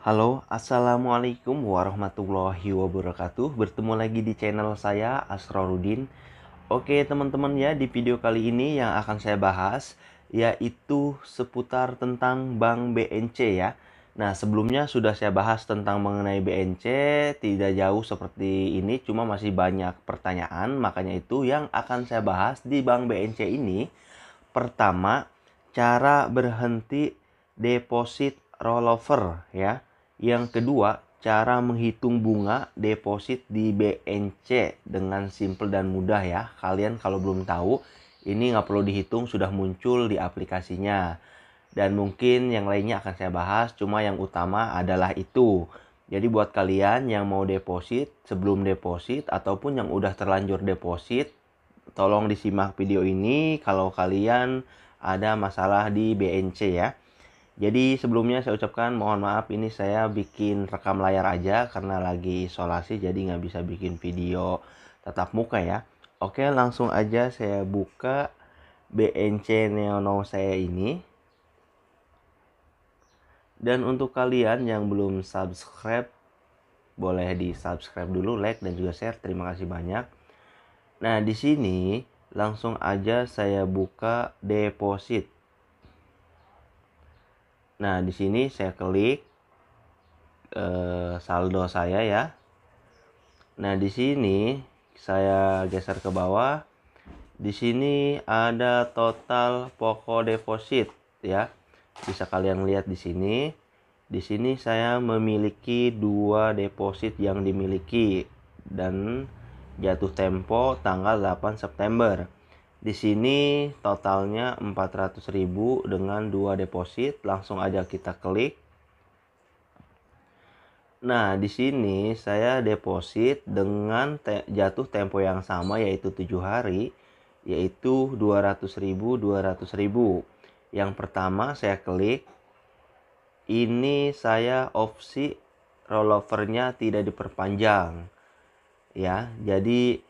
Halo, assalamualaikum warahmatullahi wabarakatuh. Bertemu lagi di channel saya, Asrorudin. Oke, teman-teman ya, di video kali ini yang akan saya bahas yaitu seputar tentang Bank BNC ya. Nah, sebelumnya sudah saya bahas tentang mengenai BNC, tidak jauh seperti ini, cuma masih banyak pertanyaan, makanya itu yang akan saya bahas di Bank BNC ini. Pertama, cara berhenti deposit rollover ya. Yang kedua, cara menghitung bunga deposit di BNC dengan simple dan mudah ya. Kalian kalau belum tahu, ini nggak perlu dihitung, sudah muncul di aplikasinya. Dan mungkin yang lainnya akan saya bahas, cuma yang utama adalah itu. Jadi buat kalian yang mau deposit, sebelum deposit, ataupun yang udah terlanjur deposit, tolong disimak video ini kalau kalian ada masalah di BNC ya. Jadi sebelumnya saya ucapkan mohon maaf, ini saya bikin rekam layar aja karena lagi isolasi, jadi nggak bisa bikin video tatap muka ya. Oke, langsung aja saya buka BNC Neonow saya ini. Dan untuk kalian yang belum subscribe, boleh di subscribe dulu, like dan juga share. Terima kasih banyak. Nah, di sini langsung aja saya buka deposit. Nah, di sini saya klik saldo saya ya. Nah, di sini saya geser ke bawah. Di sini ada total pokok deposit ya. Bisa kalian lihat di sini. Di sini saya memiliki 2 deposit yang dimiliki dan jatuh tempo tanggal 8 September. Di sini totalnya 400.000 dengan 2 deposit. Langsung aja kita klik. Nah, di sini saya deposit dengan jatuh tempo yang sama yaitu 7 hari, yaitu 200.000, 200.000. Yang pertama saya klik. Ini saya opsi rollovernya tidak diperpanjang. Ya, jadi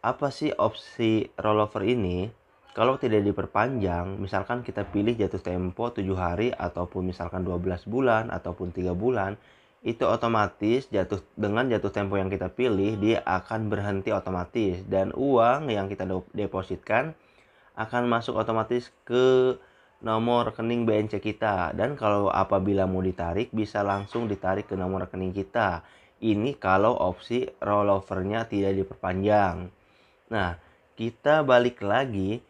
apa sih opsi rollover ini? Kalau tidak diperpanjang, misalkan kita pilih jatuh tempo 7 hari ataupun misalkan 12 bulan ataupun 3 bulan, itu otomatis dengan jatuh tempo yang kita pilih, dia akan berhenti otomatis dan uang yang kita depositkan akan masuk otomatis ke nomor rekening BNC kita. Dan kalau apabila mau ditarik, bisa langsung ditarik ke nomor rekening kita. Ini kalau opsi rollovernya tidak diperpanjang. Nah, kita balik lagi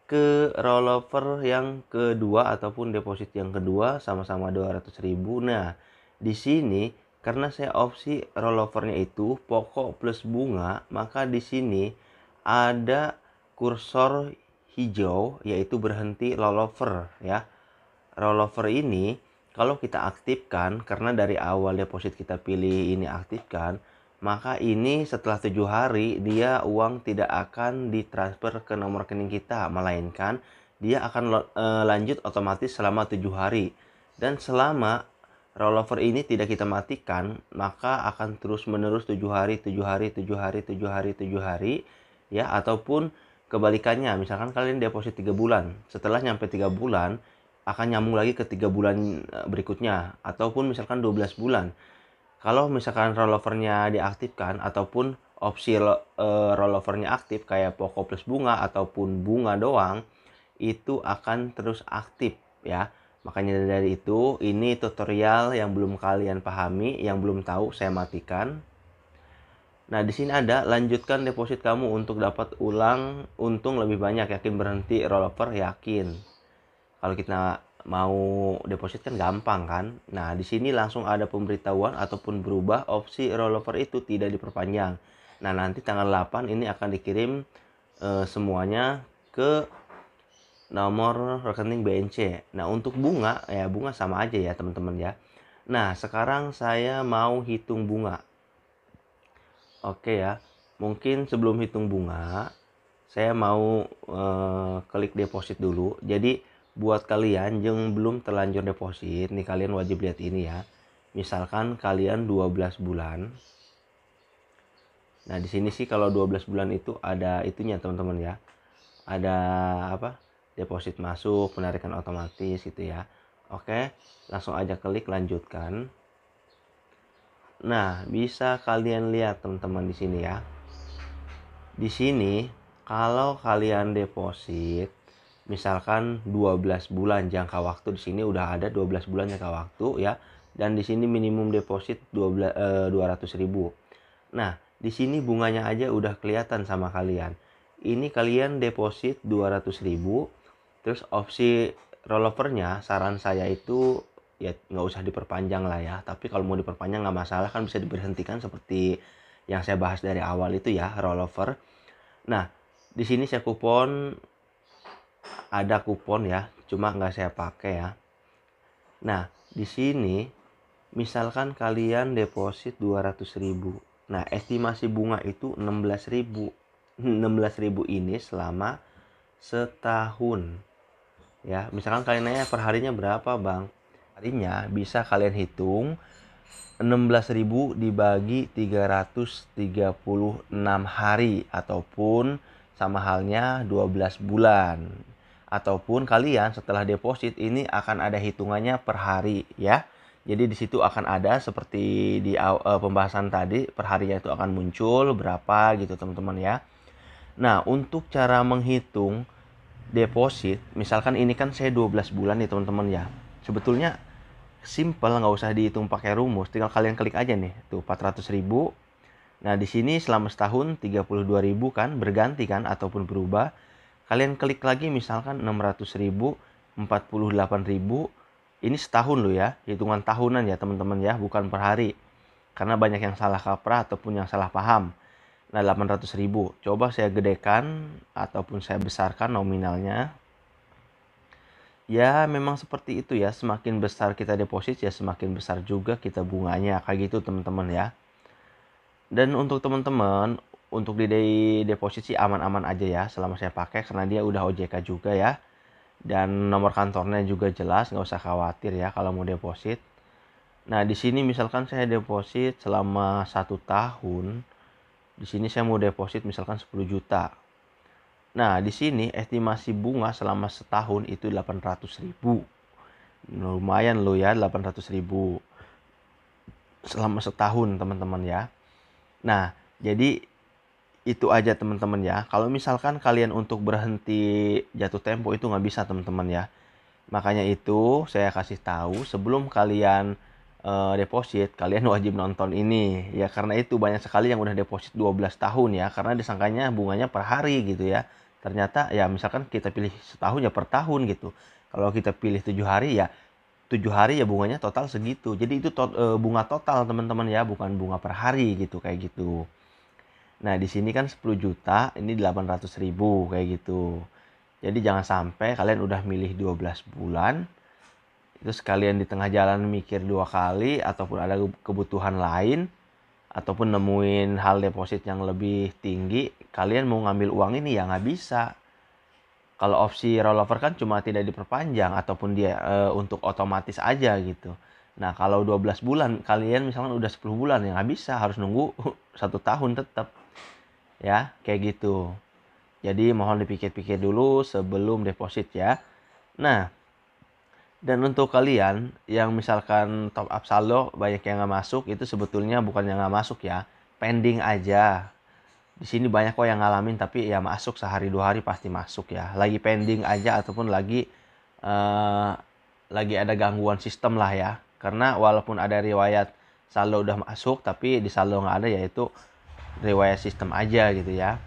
ke rollover yang kedua ataupun deposit yang kedua, sama-sama 200.000. Nah, di sini karena saya opsi rollovernya itu pokok plus bunga, maka di sini ada kursor hijau yaitu berhenti rollover ya. Rollover ini kalau kita aktifkan, karena dari awal deposit kita pilih ini aktifkan, maka ini setelah 7 hari dia uang tidak akan ditransfer ke nomor rekening kita, melainkan dia akan lanjut otomatis selama 7 hari. Dan selama rollover ini tidak kita matikan, maka akan terus menerus 7 hari, 7 hari, 7 hari, 7 hari, 7 hari ya. Ataupun kebalikannya, misalkan kalian deposit 3 bulan, setelah nyampe 3 bulan akan nyambung lagi ke 3 bulan berikutnya, ataupun misalkan 12 bulan. Kalau misalkan rollovernya diaktifkan ataupun opsi rollovernya aktif kayak pokok plus bunga ataupun bunga doang, itu akan terus aktif ya. Makanya dari itu, ini tutorial yang belum kalian pahami, yang belum tahu, saya matikan. Nah, di sini ada lanjutkan deposit kamu untuk dapat ulang untung lebih banyak, yakin berhenti rollover, yakin. Kalau kita mau deposit kan gampang kan. Nah, di sini langsung ada pemberitahuan ataupun berubah opsi rollover itu tidak diperpanjang. Nah, nanti tanggal 8 ini akan dikirim semuanya ke nomor rekening BNC. Nah, untuk bunga ya, bunga sama aja ya teman-teman ya. Nah, sekarang saya mau hitung bunga. Oke ya, mungkin sebelum hitung bunga saya mau klik deposit dulu. Jadi buat kalian yang belum terlanjur deposit, nih kalian wajib lihat ini ya. Misalkan kalian 12 bulan. Nah, di sini sih kalau 12 bulan itu ada itunya teman-teman ya. Ada apa? Deposit masuk, penarikan otomatis gitu ya. Oke, langsung aja klik lanjutkan. Nah, bisa kalian lihat teman-teman di sini ya. Di sini kalau kalian deposit misalkan 12 bulan jangka waktu, di sini udah ada 12 bulan jangka waktu ya. Dan di sini minimum deposit 200.000. Nah, di sini bunganya aja udah kelihatan sama kalian. Ini kalian deposit 200.000, terus opsi rollovernya saran saya itu ya nggak usah diperpanjang lah ya. Tapi kalau mau diperpanjang nggak masalah, kan bisa diberhentikan seperti yang saya bahas dari awal itu ya, rollover. Nah, di sini saya ada kupon ya, cuma nggak saya pakai ya. Nah, di sini misalkan kalian deposit 200.000. Nah, estimasi bunga itu 16.000. 16.000 ini selama setahun. Ya, misalkan kalian nanya per harinya berapa, Bang? Harinya bisa kalian hitung 16.000 dibagi 336 hari ataupun sama halnya 12 bulan. Ataupun kalian setelah deposit ini akan ada hitungannya per hari ya. Jadi di situ akan ada seperti di pembahasan tadi, per harinya itu akan muncul berapa gitu teman-teman ya. Nah, untuk cara menghitung deposit, misalkan ini kan saya 12 bulan nih teman-teman ya. Sebetulnya simple, nggak usah dihitung pakai rumus, tinggal kalian klik aja nih tuh 400.000. Nah di sini selama setahun 32.000 kan berganti kan ataupun berubah. Kalian klik lagi misalkan 600.000, 48.000. Ini setahun loh ya, hitungan tahunan ya teman-teman ya, bukan per hari, karena banyak yang salah kaprah ataupun yang salah paham. Nah 800.000 coba saya gedekan ataupun saya besarkan nominalnya. Ya memang seperti itu ya, semakin besar kita deposit ya semakin besar juga kita bunganya, kayak gitu teman-teman ya. Dan untuk teman-teman, untuk di deposit sih aman-aman aja ya selama saya pakai, karena dia udah OJK juga ya. Dan nomor kantornya juga jelas, nggak usah khawatir ya kalau mau deposit. Nah di sini misalkan saya deposit selama 1 tahun, di sini saya mau deposit misalkan 10 juta. Nah di sini estimasi bunga selama setahun itu 800.000. Lumayan loh ya, 800.000 selama setahun teman-teman ya. Nah jadi itu aja teman-teman ya. Kalau misalkan kalian untuk berhenti jatuh tempo itu nggak bisa teman-teman ya. Makanya itu saya kasih tahu sebelum kalian deposit, kalian wajib nonton ini ya, karena itu banyak sekali yang udah deposit 12 tahun ya, karena disangkanya bunganya per hari gitu ya. Ternyata ya misalkan kita pilih setahun ya per tahun gitu. Kalau kita pilih 7 hari ya 7 hari ya bunganya total segitu. Jadi itu bunga total teman-teman ya, bukan bunga per hari gitu kayak gitu. Nah, di sini kan 10 juta, ini 800.000 kayak gitu. Jadi jangan sampai kalian udah milih 12 bulan, itu sekalian di tengah jalan mikir 2 kali, ataupun ada kebutuhan lain, ataupun nemuin hal deposit yang lebih tinggi, kalian mau ngambil uang ini ya nggak bisa. Kalau opsi rollover kan cuma tidak diperpanjang, ataupun dia untuk otomatis aja gitu. Nah, kalau 12 bulan, kalian misalkan udah 10 bulan ya nggak bisa, harus nunggu 1 tahun tetap. Ya, kayak gitu. Jadi mohon dipikir-pikir dulu sebelum deposit ya. Nah, dan untuk kalian yang misalkan top up saldo banyak yang nggak masuk, itu sebetulnya bukan yang nggak masuk ya, pending aja. Di sini banyak kok yang ngalamin, tapi ya masuk sehari 2 hari pasti masuk ya. Lagi pending aja ataupun eh, lagi ada gangguan sistem lah ya. Karena walaupun ada riwayat saldo udah masuk, tapi di saldo nggak ada, yaitu riwayat sistem aja gitu ya.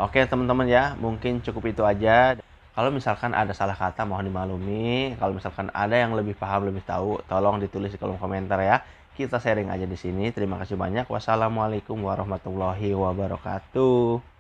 Oke teman-teman ya, mungkin cukup itu aja. Kalau misalkan ada salah kata mohon dimaklumi. Kalau misalkan ada yang lebih paham, lebih tahu, tolong ditulis di kolom komentar ya. Kita sharing aja di sini. Terima kasih banyak. Wassalamualaikum warahmatullahi wabarakatuh.